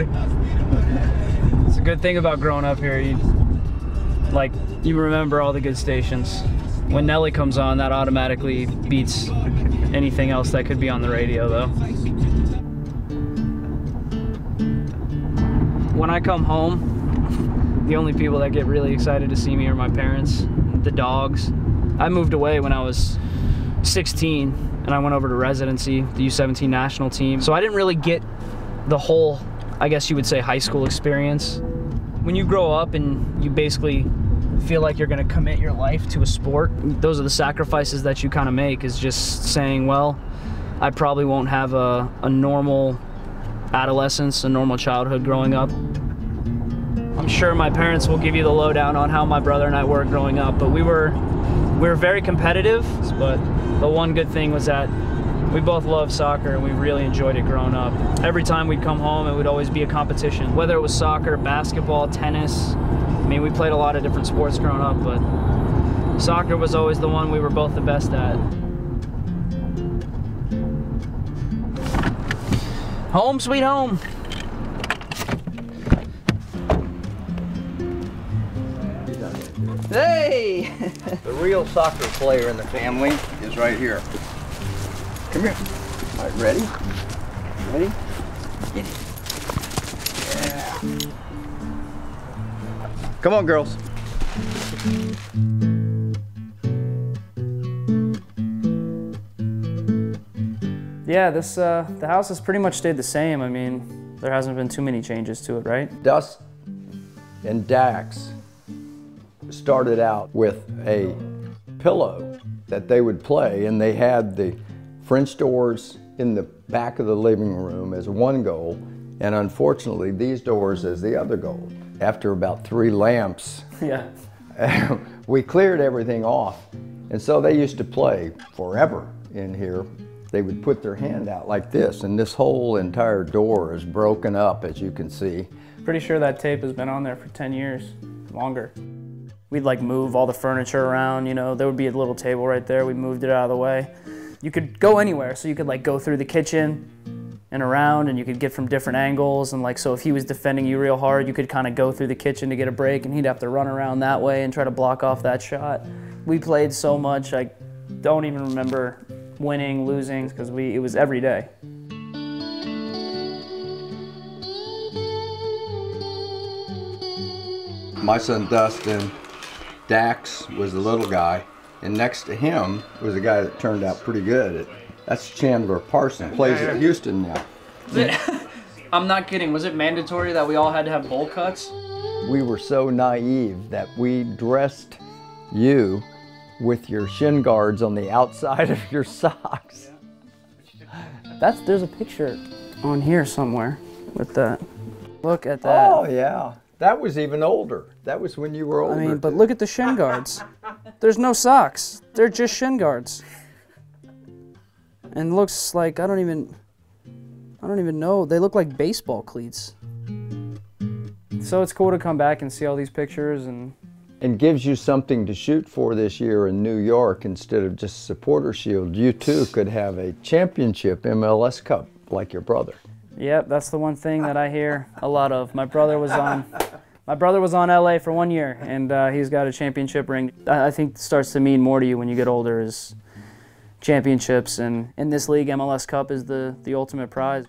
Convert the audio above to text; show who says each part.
Speaker 1: boy.
Speaker 2: It's a good thing about growing up here. You remember all the good stations. When Nelly comes on, that automatically beats anything else that could be on the radio, though. When I come home, the only people that get really excited to see me are my parents, the dogs. I moved away when I was 16, and I went over to residency, the U17 national team. So I didn't really get the whole, I guess you would say, high school experience. When you grow up and you basically feel like you're gonna commit your life to a sport, those are the sacrifices that you kind of make, is just saying, well, I probably won't have a normal adolescence, a normal childhood growing up. I'm sure my parents will give you the lowdown on how my brother and I were growing up, but we were very competitive, but the one good thing was that we both loved soccer and we really enjoyed it growing up. Every time we'd come home, it would always be a competition, whether it was soccer, basketball, tennis. I mean, we played a lot of different sports growing up, but soccer was always the one we were both the best at. Home sweet home. Hey!
Speaker 1: The real soccer player in the family is right here. Come here. All right, ready? Ready? Get it. Yeah. Come on, girls.
Speaker 2: Yeah, the house has pretty much stayed the same. I mean, there hasn't been too many changes to it, right?
Speaker 1: Dust and Dax started out with a pillow that they would play, and they had the French doors in the back of the living room as one goal, and unfortunately these doors as the other goal. After about 3 lamps,
Speaker 2: yeah,
Speaker 1: we cleared everything off, and so they used to play forever in here. They would put their hand out like this, and this whole entire door is broken up, as you can see.
Speaker 2: Pretty sure that tape has been on there for 10 years, longer. We'd like move all the furniture around, you know, there would be a little table right there, we moved it out of the way. You could go anywhere, so you could like go through the kitchen and around, and you could get from different angles, and like, so if he was defending you real hard, you could kind of go through the kitchen to get a break, and he'd have to run around that way and try to block off that shot. We played so much, I don't even remember winning, losing, because it was every day.
Speaker 1: My son Dustin, Dax was the little guy, and next to him was a guy that turned out pretty good. That's Chandler Parson, plays at Houston now.
Speaker 2: I'm not kidding, was it mandatory that we all had to have bowl cuts?
Speaker 1: We were so naive that we dressed you with your shin guards on the outside of your socks.
Speaker 2: There's a picture on here somewhere with that. Look at that.
Speaker 1: Oh yeah, that was even older. That was when you were older.
Speaker 2: I mean, but look at the shin guards. There's no socks. They're just shin guards. And looks like, I don't even know. They look like baseball cleats. So it's cool to come back and see all these pictures and
Speaker 1: gives you something to shoot for this year in New York instead of just Supporter Shield. You too could have a championship MLS Cup like your brother.
Speaker 2: Yep, that's the one thing that I hear a lot of. My brother was on LA for 1 year, and he's got a championship ring. I think it starts to mean more to you when you get older is championships, and in this league, MLS Cup is the ultimate prize.